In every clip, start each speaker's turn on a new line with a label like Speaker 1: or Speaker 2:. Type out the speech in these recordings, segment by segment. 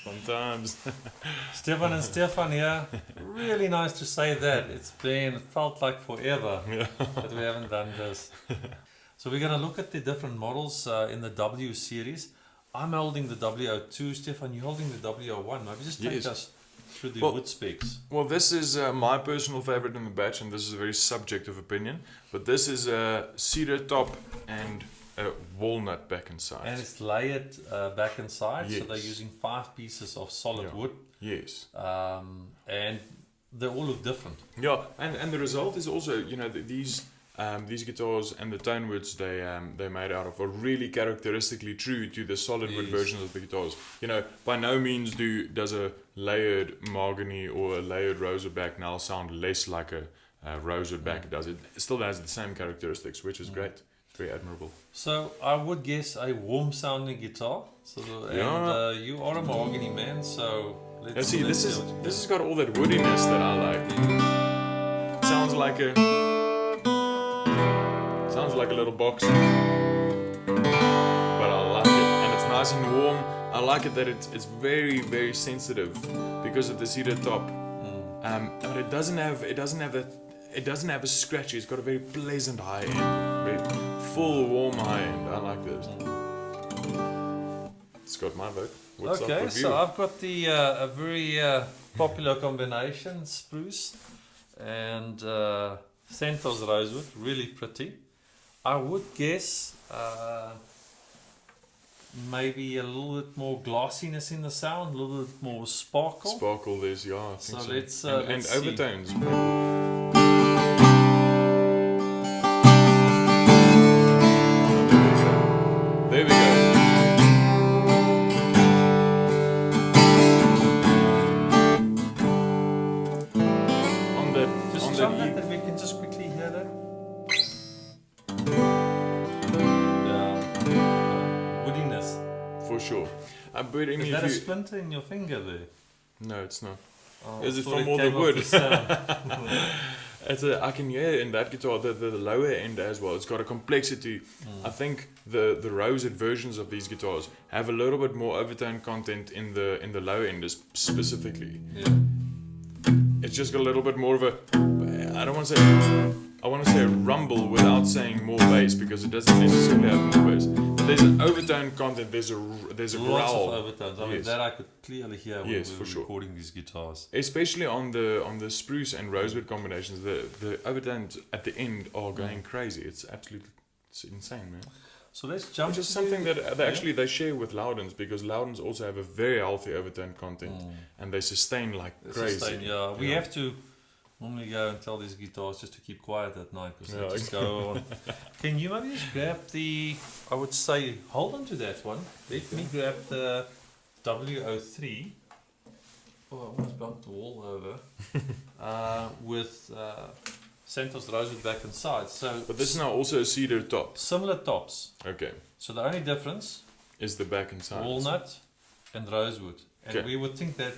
Speaker 1: Sometimes.
Speaker 2: Stefan and Stefan here. Really nice to say that. It felt like forever that we haven't done this. So we're going to look at the different models in the W-Series. I'm holding the W02. Stefan, you're holding the W01. Maybe just take us through the wood specs.
Speaker 1: Well, this is my personal favorite in the batch, and this is a very subjective opinion. But this is a cedar top and a walnut back and sides.
Speaker 2: And it's layered back and sides,
Speaker 1: Yes.
Speaker 2: so they're using 5 pieces of solid wood.
Speaker 1: Yes.
Speaker 2: And they all look different.
Speaker 1: Yeah, and the result is also, you know, these guitars and the tone woods they're made out of are really characteristically true to the solid wood versions of the guitars. You know, by no means does a layered mahogany or a layered rosewood back now sound less like a rosewood back. It still has the same characteristics, which is great. Very admirable.
Speaker 2: So I would guess a warm sounding guitar. So and you are a mahogany man, so let's
Speaker 1: see. This has got all that woodiness that I like. Sounds like a little box, but I like it, and it's nice and warm. I like it that it's very, very sensitive because of the cedar top. But it doesn't have a scratchy. It's got a very pleasant high end, very full, warm high end. I like this. It's got my vote. What's up
Speaker 2: okay,
Speaker 1: with
Speaker 2: so
Speaker 1: you?
Speaker 2: I've got the a very popular combination, spruce and Santos rosewood, really pretty. I would guess maybe a little bit more glossiness in the sound, a little bit more sparkle.
Speaker 1: Sparkle, there's I think so.
Speaker 2: Let's
Speaker 1: and
Speaker 2: see.
Speaker 1: overtones. There we go.
Speaker 2: Just jump that we can just quickly hear that. Woodiness.
Speaker 1: For sure. But I mean,
Speaker 2: Is that a splinter in your finger there?
Speaker 1: No, it's not.
Speaker 2: Oh,
Speaker 1: Is it
Speaker 2: thought
Speaker 1: from all the
Speaker 2: came off
Speaker 1: wood?
Speaker 2: the sound.
Speaker 1: I can hear in that guitar the lower end as well. It's got a complexity. I think the rosewood versions of these guitars have a little bit more overtone content in the lower end specifically.
Speaker 2: Yeah.
Speaker 1: It's just got a little bit more of a. I want to say a rumble without saying more bass, because it doesn't necessarily have more bass. But there's an overtone content. There's a
Speaker 2: Lots
Speaker 1: growl.
Speaker 2: of overtones. I mean, that I could clearly hear when we were recording these guitars.
Speaker 1: Especially on the spruce and rosewood combinations, the overtones at the end are going crazy. It's insane, man.
Speaker 2: So let's jump.
Speaker 1: Which is something that they share with Loudons, because Loudons also have a very healthy overtone content, and they sustain like crazy.
Speaker 2: We have to normally go and tell these guitars just to keep quiet at night, because they just go on. Can you maybe just grab I would say, hold on to that one. Let me grab the W03. Oh, I almost bumped the wall over. With Santos rosewood back and sides.
Speaker 1: But this is now also a cedar top.
Speaker 2: Similar tops.
Speaker 1: Okay.
Speaker 2: So the only difference
Speaker 1: Is the back and sides.
Speaker 2: walnut and rosewood. And we would think that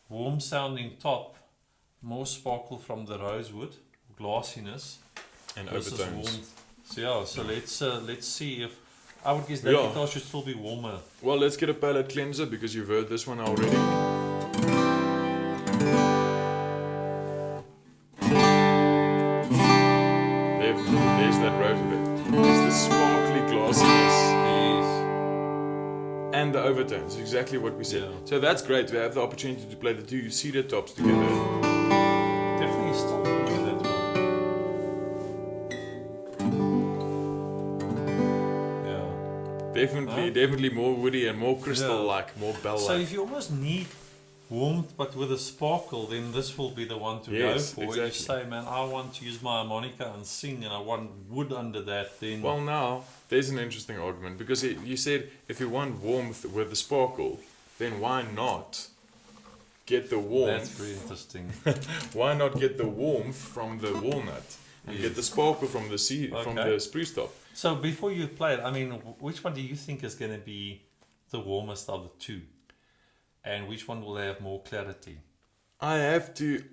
Speaker 2: warm sounding top, more sparkle from the rosewood, glossiness,
Speaker 1: and
Speaker 2: versus
Speaker 1: overtones.
Speaker 2: warmth. So let's see if I would guess that guitar should still be warmer.
Speaker 1: Well, let's get a palette cleanser, because you've heard this one already. There's that rosewood. There's the sparkly glossiness. And the overtones, exactly what we said.
Speaker 2: Yeah.
Speaker 1: So that's great to have the opportunity to play the two cedar tops together.
Speaker 2: Definitely still with that one. Yeah.
Speaker 1: Definitely more woody and more crystal-like, more bell-like.
Speaker 2: So if you almost need warmth, but with a sparkle, then this will be the one to
Speaker 1: Yes,
Speaker 2: go for.
Speaker 1: exactly.
Speaker 2: You say, man, I want to use my harmonica and sing, and I want wood under that. Then
Speaker 1: Well, now there's an interesting argument because you said if you want warmth with the sparkle, then why not get the warmth?
Speaker 2: that's very interesting.
Speaker 1: Why not get the warmth from the walnut and get the sparkle from the from the spruce top?
Speaker 2: So before you play it, I mean, which one do you think is going to be the warmest of the two, and which one will have more clarity?
Speaker 1: I think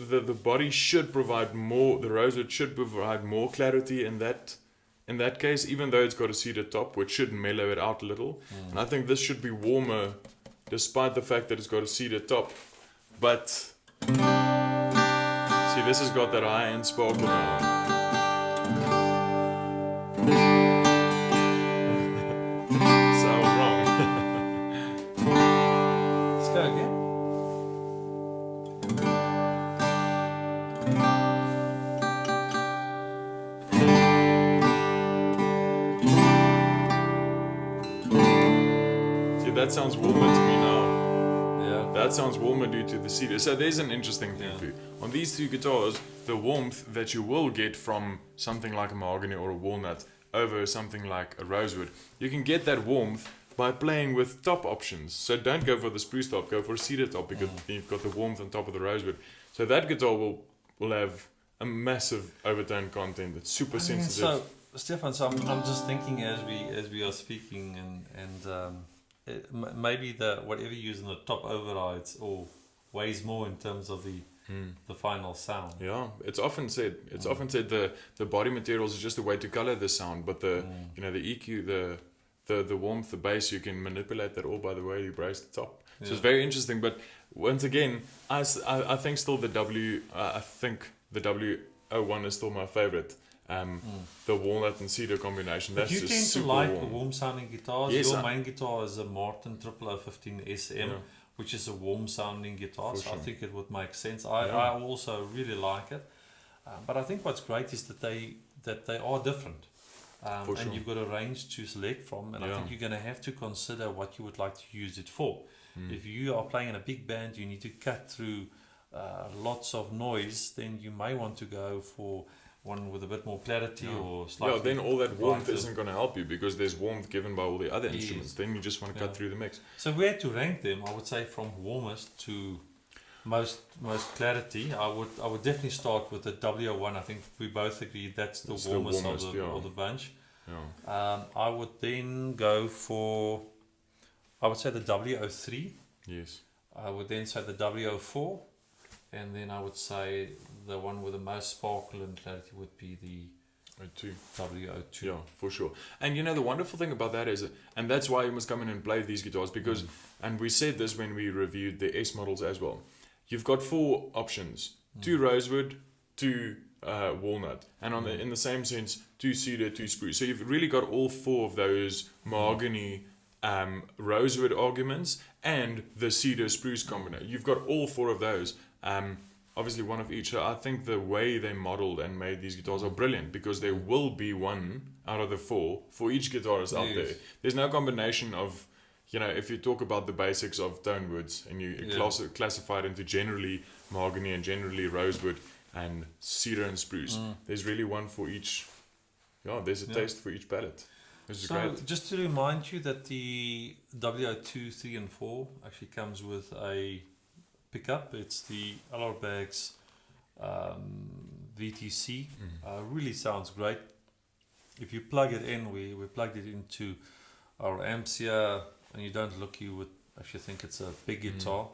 Speaker 1: the body should provide more. The rosewood should provide more clarity in that case, even though it's got a cedar top, which should mellow it out a little. And I think this should be warmer, despite the fact that it's got a cedar top. But see, this has got that high-end sparkle now. So I was wrong.
Speaker 2: Let's go again.
Speaker 1: See, that sounds warmer to me now.
Speaker 2: Yeah.
Speaker 1: That sounds warmer due to the cedar. So there's an interesting thing for you. On these two guitars, the warmth that you will get from something like a mahogany or a walnut over something like a rosewood, you can get that warmth by playing with top options. So don't go for the spruce top, go for a cedar top, because you've got the warmth on top of the rosewood. So that guitar will have a massive overtone content. It's super sensitive.
Speaker 2: So, Stefan, so I'm just thinking as we are speaking, and maybe whatever you use in the top overrides or weighs more in terms of the final sound.
Speaker 1: Yeah, it's often said. It's often said the body materials is just a way to color the sound, but the EQ, the warmth, the bass, you can manipulate that all by the way you brace the top. So it's very interesting. But once again, I think still the W01 is still my favorite. The walnut and cedar combination. That's
Speaker 2: but you
Speaker 1: just
Speaker 2: tend to
Speaker 1: super
Speaker 2: like
Speaker 1: warm.
Speaker 2: warm sounding guitars.
Speaker 1: Yes,
Speaker 2: Your main guitar is a Martin 0015 SM, which is a warm sounding guitar. So I think it would make sense. I also really like it. But I think what's great is that they are different. And you've got a range to select from, and I think you're going to have to consider what you would like to use it for. If you are playing in a big band, you need to cut through lots of noise, then you may want to go for one with a bit more clarity or slightly.
Speaker 1: Yeah, then all that warmth isn't going to help you because there's warmth given by all the other instruments. Then you just want to cut through the mix.
Speaker 2: So if we had to rank them, I would say from warmest to most clarity. I would definitely start with the W01. I think we both agree that's the warmest of the bunch.
Speaker 1: Yeah.
Speaker 2: I would then go for, I would say the W03.
Speaker 1: Yes.
Speaker 2: I would then say the W04, and then I would say the one with the most sparkle and clarity would be the W02.
Speaker 1: Yeah, for sure. And the wonderful thing about that is, and that's why you must come in and play these guitars because, and we said this when we reviewed the S models as well, you've got 4 options: 2 rosewood, 2 walnut, and in the same sense, 2 cedar, 2 spruce. So you've really got all 4 of those mahogany, rosewood arguments and the cedar spruce combination. You've got all 4 of those. Obviously one of each. So I think the way they modeled and made these guitars are brilliant because there will be one out of the 4 for each guitarist out there. There's no combination of, if you talk about the basics of tone woods and you classify it into generally mahogany and generally rosewood and cedar and spruce, there's really one for each. Yeah, there's a taste for each palette. This is great.
Speaker 2: Just to remind you that the W02, 3 and 4 actually comes with a pickup. It's the Allarbags VTC. Really sounds great. If you plug it in, we plugged it into our amps here, and you don't look, you would actually think it's a big guitar.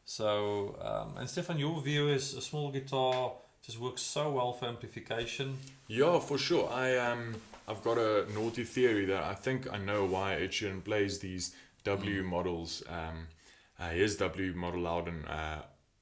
Speaker 2: So, and Stefan, your view is a small guitar just works so well for amplification.
Speaker 1: Yeah, for sure. I've got a naughty theory that I think I know why Ed Sheeran plays these W models. His W model Loudon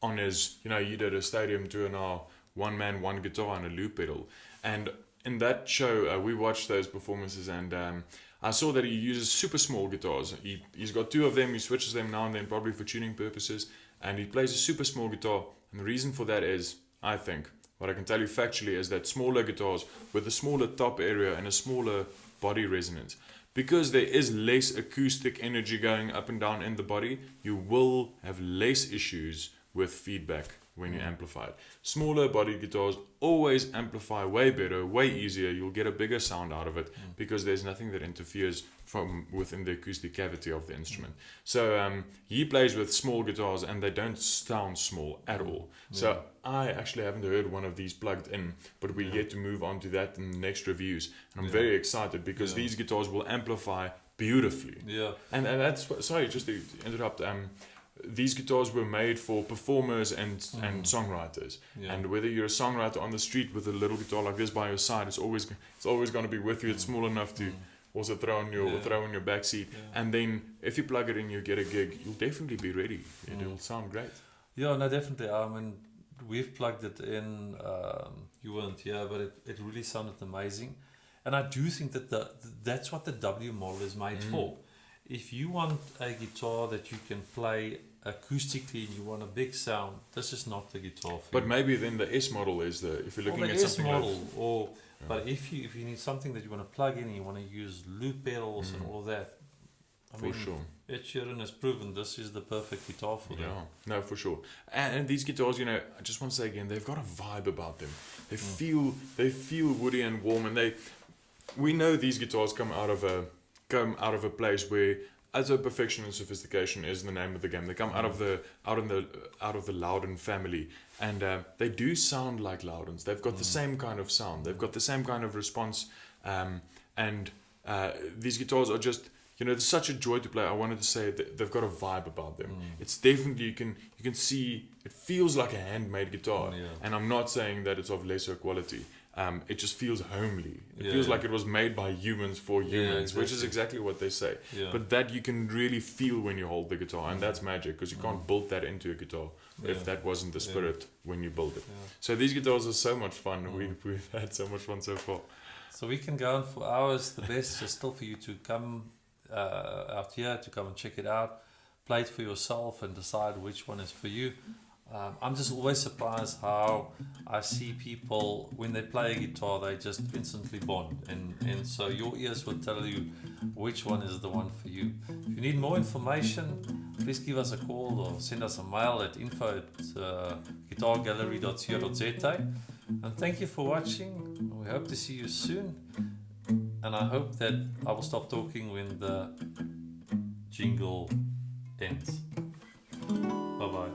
Speaker 1: on his, he did a stadium tour now, one man, one guitar and a loop pedal. And in that show, we watched those performances and I saw that he uses super small guitars. He's got 2 of them, he switches them now and then, probably for tuning purposes, and he plays a super small guitar. And the reason for that is, I think, what I can tell you factually is that smaller guitars with a smaller top area and a smaller body resonance because there is less acoustic energy going up and down in the body, you will have less issues with feedback when you amplify it. Smaller body guitars always amplify way better, way easier. You'll get a bigger sound out of it because there's nothing that interferes from within the acoustic cavity of the instrument. So he plays with small guitars and they don't sound small at all. So I actually haven't heard one of these plugged in, but we're yet to move on to that in the next reviews. And I'm very excited because these guitars will amplify beautifully.
Speaker 2: Yeah.
Speaker 1: And that's what, sorry, just to interrupt. These guitars were made for performers and songwriters.
Speaker 2: Yeah.
Speaker 1: And whether you're a songwriter on the street with a little guitar like this by your side, it's always going to be with you. It's small enough to also throw in your back seat.
Speaker 2: Yeah.
Speaker 1: And then if you plug it in, you get a gig. You'll definitely be ready. It'll sound great.
Speaker 2: Yeah, no, definitely. I mean, we've plugged it in. You weren't here, but it really sounded amazing. And I do think that that's what the W model is made for. If you want a guitar that you can play acoustically and you want a big sound, this is not the guitar for
Speaker 1: But
Speaker 2: you.
Speaker 1: maybe then the S model is if you're looking at something
Speaker 2: model,
Speaker 1: like...
Speaker 2: but if you need something that you want to plug in and you want to use loop pedals and all of that, I mean,
Speaker 1: sure.
Speaker 2: Ed Sheeran has proven this is the perfect guitar for them.
Speaker 1: Yeah, no, for sure. And these guitars, I just want to say again, they've got a vibe about them. They feel woody and warm, and we know these guitars come out of a place where, as a perfection and sophistication is the name of the game. They come out of the Loudon family, and they do sound like Loudons. They've got the same kind of sound. They've got the same kind of response, and these guitars are just, it's such a joy to play. I wanted to say that they've got a vibe about them. It's definitely, you can see it feels like a handmade guitar, and I'm not saying that it's of lesser quality. It just feels homely. It feels like it was made by humans for humans,
Speaker 2: exactly.
Speaker 1: which is exactly what they say. But that you can really feel when you hold the guitar, and that's magic, because you can't build that into a guitar if that wasn't the spirit when you build it. So these guitars are so much fun. We've had so much fun so far.
Speaker 2: So we can go on for hours. The best is still for you to come out here, to come and check it out, play it for yourself and decide which one is for you. I'm just always surprised how I see people, when they play a guitar, they just instantly bond. And so your ears will tell you which one is the one for you. If you need more information, please give us a call or send us a mail at info@guitargallery.co.za. And thank you for watching. We hope to see you soon. And I hope that I will stop talking when the jingle ends. Bye-bye.